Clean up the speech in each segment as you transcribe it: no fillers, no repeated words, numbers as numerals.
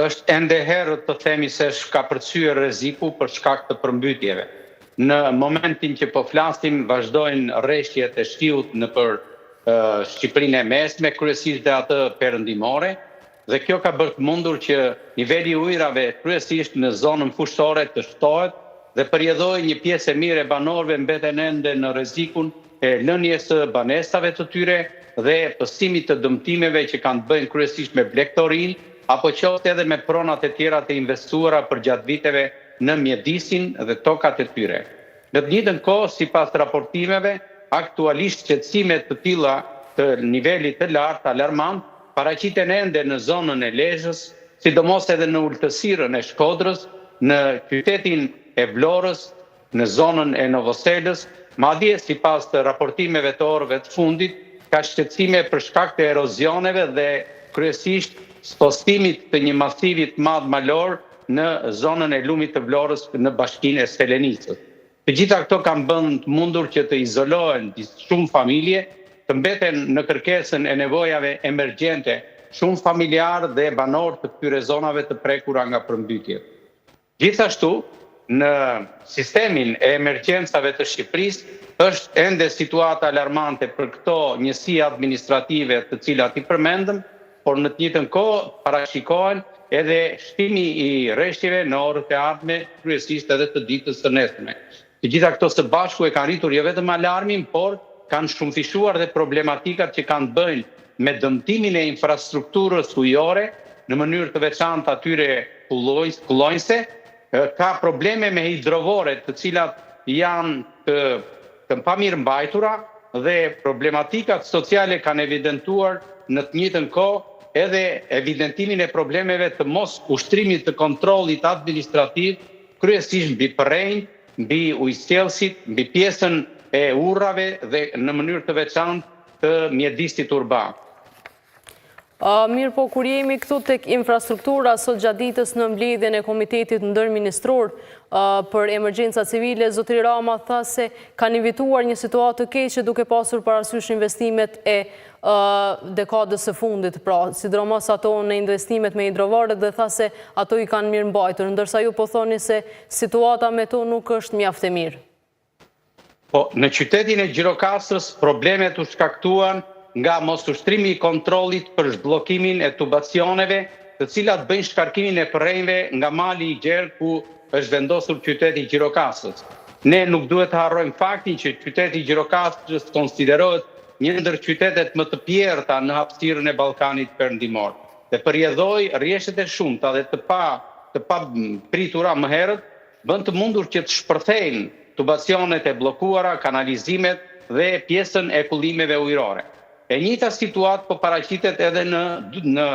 është ende herët të themi se ka përcyer rreziku për shkak të përmbytjeve. Në momentin që po flasim, vazhdojnë rreshjet e shtiut nëpër Shqipërinë e Mesme, kryesisht dhe atë perëndimore, dhe kjo ka bërë të mundur që niveli i ujrave kryesisht në zonën fushore të shtohet dhe përjedhoi një pjesë e mirë e banorëve mbeten ende në rrezikun e lënies së banesave të tyre dhe pësimit të dëmtimeve që kanë të bëjnë kryesisht me blegtorin, apo qoftë edhe me pronat e tjera të investuara për gjatë viteve në mjedisin dhe tokat e tyre. Në të njëjtën kohë, sipas raportimeve, aktualisht shqetësime të tilla të nivelit të lartë alarmant paraqiten ende në zonën e Lezhës, sidomos edhe në ultësirën e Shkodrës, në qytetin e Vlorës, në zonën e Novoselës, madje sipas të raportimeve të orëve të fundit, ka shqetësime për shkak të erozioneve dhe kryesisht spostimit të një masivi të madh malor në zonën e lumit të Vlorës në bashkinë e Selenicës. Të gjitha këto kanë bënë të mundur që të izolohen shumë familje, të mbeten në kërkesën e nevojave emergjente, shumë familjarë dhe banorë të këtyre zonave të prekura nga përmbytjet. Gjithashtu, në sistemin e emergjencave të Shqipërisë është ende situata alarmante për këto njësi administrative të cilat i përmendëm, por në të njëjtën kohë parashikohen edhe shtimi i rreshtjeve në orët e ardhme, kryesisht edhe të ditës së nesërme. Të gjitha këto së bashku e kanë rritur jo vetëm alarmin, por kanë shumëfishuar dhe problematikat që kanë të bëjnë me dëmtimin e infrastrukturës ujore në mënyrë të veçantë atyre kullojnëse, ka probleme me hidrovoret të cilat janë të pamirë mbajtura dhe problematikat sociale kanë evidentuar në të njëjtën kohë edhe evidentimin e problemeve të mos ushtrimit të kontrollit administrativ, kryesisht mbi përrenjë, mbi ujësjellësit, mbi pjesën e urrave dhe në mënyrë të veçantë të mjedisit urban. Mirë po, kur jemi këtu tek infrastruktura, sot gjatë ditës në mbledhjen e Komitetit Ndërministror për emergjenca civile, zotëri Rama tha se kanë invituar një situatë të keqe duke pasur parasysh investimet e dekadës së fundit, pra sidomos ato në investimet me hidrovaret, dhe tha se ato i kanë mirë mbajtur, ndërsa ju po thoni se situata me to nuk është mjaft e mirë. Po, në qytetin e Gjirokastës problemet u shkaktuan nga mos ushtrimi i kontrollit për zhbllokimin e tubacioneve, të cilat bëjnë shkarkimin e përrenjve nga mali i gjerë ku është vendosur qyteti i Gjirokastës. Ne nuk duhet të harrojmë faktin që qyteti i Gjirokastës konsiderohet një ndër qytetet më të pjerta në hapësirën e Ballkanit Perëndimor. Dhe përjedhoi rrjeshtet e shumta dhe të pa pritura më herët, bën të mundur që të shpërthejnë tubacionet e bllokuara, kanalizimet dhe pjesën e kullimeve ujrore. E njëjta situatë po paraqitet edhe në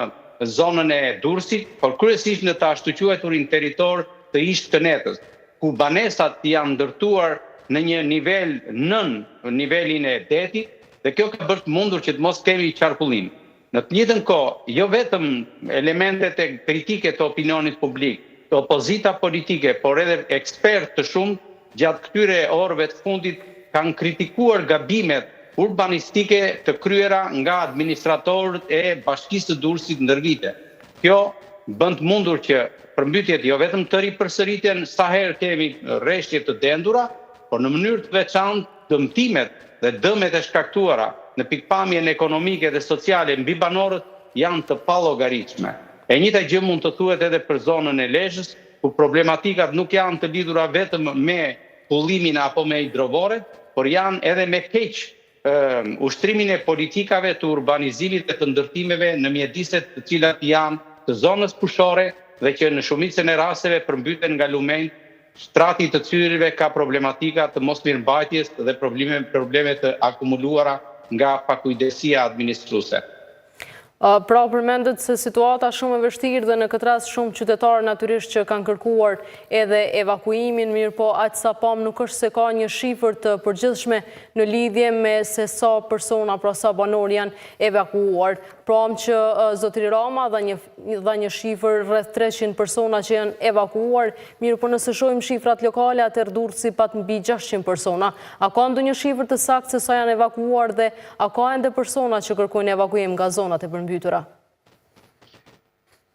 zonën e Durrësit, por kryesisht në të ashtu quajturin territor të Ish-Kënetës, ku banesat janë ndërtuar në një nivel nën nivelin e detit, dhe kjo ka bërë të mundur që të mos kemi qarkullim. Në të njëjtën kohë, jo vetëm elementet e kritike të opinionit publik, të opozita politike, por edhe ekspertë të shumë gjatë këtyre orëve të fundit kanë kritikuar gabimet urbanistike të kryera nga administratorët e Bashkisë së Durrësit ndër vite. Kjo bën të mundur që përmbytjet jo vetëm të ripërsëriten sa herë kemi rreshtje të dendura, por në mënyrë të veçantë dëmtimet dhe dëmet e shkaktuara në pikpamjen ekonomike dhe sociale mbi banorët janë të pallogaritshme. E njëjta gjë mund të thuhet edhe për zonën e Lezhës, ku problematikat nuk janë të lidhura vetëm me kullimin apo me hidrovoret, por janë edhe me keq ushtrimin e politikave të urbanizimit dhe të ndërtimeve në mjediset të cilat janë të zonës pushore dhe që në shumicën e rasteve përmbyten nga lumenjt, shtrati të cyrive ka problematika të mosmirëmbajtjes dhe probleme të akumuluara nga pakujdesia administruese. Pra përmendet se situata shumë e vështirë dhe në këtë rast shumë qytetarë natyrisht që kanë kërkuar edhe evakuimin, mirë po aq sa pam nuk është se ka një shifër të përgjithshme në lidhje me se sa persona, pra sa banor janë evakuuar. Pram që zotëri Rama dha një shifër rreth 300 persona që janë evakuuar, mirë po nëse shohim shifrat lokale atëherë Durrësi pat mbi 600 persona. A ka ndonjë shifër të saktë se sa janë evakuuar dhe a ka ende persona që kërkojnë evakuim nga zonat e përmbytura?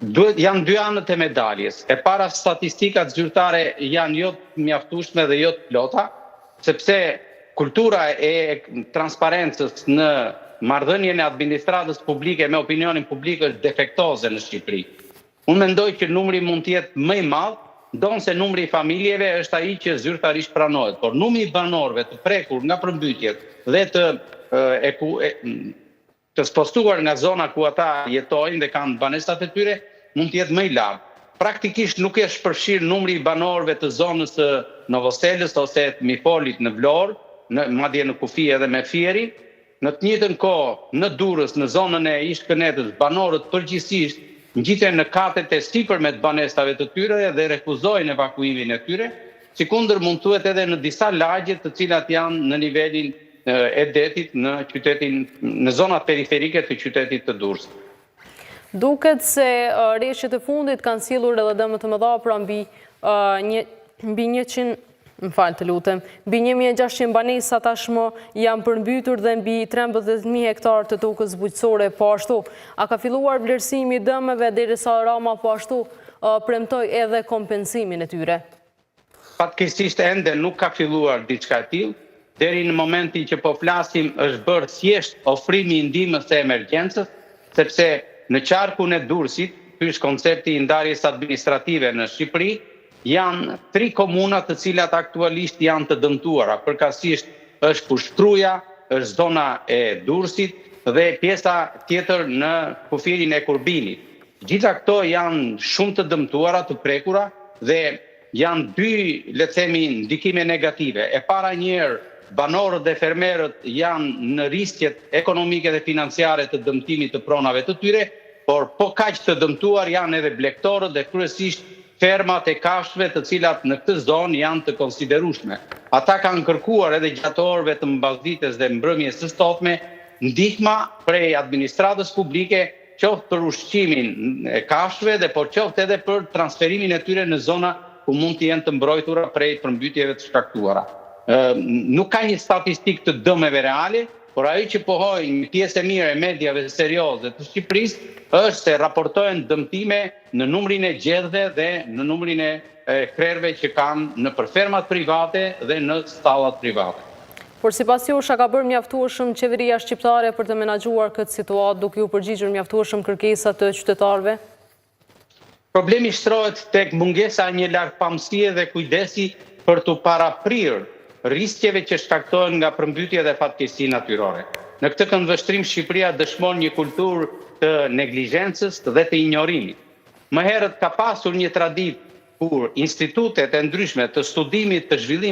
Janë dy anët e medaljes. E para, statistikat zyrtare janë jo të mjaftueshme dhe jo të plota, sepse kultura e transparencës në marrëdhënien e administratës publike me opinionin publik është defektoze në Shqipëri. Unë mendoj që numri mund të jetë më i madh, ndonse numri i familjeve është ai që zyrtarisht pranohet, por numri i banorëve të prekur nga përmbytjet dhe të spostuar nga zona ku ata jetojnë dhe kanë banesat e tyre, mund të jetë më i lartë. Praktikisht nuk është përfshirë numri i banorëve të zonës së Novoselës ose të Mifolit në Vlorë, madje në kufi edhe me Fieri. Në të njëjtën kohë, në Durrës, në zonën e Ish-Kënetës, banorët përgjithsisht ngjiten në katet e sipërme të banesave të tyre dhe refuzojnë evakuimin e tyre, sikundër mund thuhet edhe në disa lagje të cilat janë në nivelin e detit në zonat periferike të qytetit të Durrësit. Duket se rreshtet e fundit kanë sjellur edhe dëme të mëdha, pra mbi 100, mbi 1.600 banesa tashmë janë përmbytur dhe mbi 13.000 hektar të tokës bujqësore po ashtu. A ka filluar vlerësimi i dëmeve derisa Rama po ashtu premtoi edhe kompensimin e tyre? Fatkeqësisht ende nuk ka filluar diçka e tillë. Deri në momentin që po flasim është bërë thjesht ofrimi i ndihmës së emergjencës, sepse në qarkun e Durrësit, ky është koncepti i ndarjes administrative në Shqipëri, janë 3 komuna të cilat aktualisht janë të dëmtuara. Përkatësisht është Pushtruja, është zona e Durrësit dhe pjesa tjetër në kufirin e Kurbinit. Gjitha këto janë shumë të dëmtuara, të prekura dhe janë 2, le të themi, ndikime negative. E para njëherë, banorët dhe fermerët janë në riskjet ekonomike dhe financiare të dëmtimit të pronave të tyre, por po kaq të dëmtuar janë edhe blegtorët dhe kryesisht fermat e kafshëve të cilat në këtë zonë janë të konsiderueshme. Ata kanë kërkuar edhe gjatë orëve të mbasdites dhe mbrëmjes së sotme ndihma prej administratës publike, qoftë për ushqimin e kafshëve dhe por qoftë edhe për transferimin e tyre në zona ku mund të jenë të mbrojtura prej përmbytjeve të shkaktuara. Nuk ka një statistik të dëmeve reale, por ajo që pohojnë një pjesë e mirë e mediave serioze të Shqipërisë është se raportojnë dëmtime në numrin e gjedhve dhe në numrin e krerëve që kanë në fermat private dhe në stallat private. Por sipas jush, a ka bërë mjaftueshëm qeveria shqiptare për të menaxhuar këtë situatë, duke u përgjigjur mjaftueshëm kërkesat të qytetarëve? Problemi shtrohet tek mungesa e një lartpamësie dhe kujdesi për të paraprirë riskjeve që shkaktohen nga përmbytje dhe fatkeqësi natyrore. Në këtë këndvështrim Shqipëria dëshmon një kulturë të neglizhencës dhe të injorimit. Më herët ka pasur një traditë kur institutet e ndryshme të studimit të zhvillimit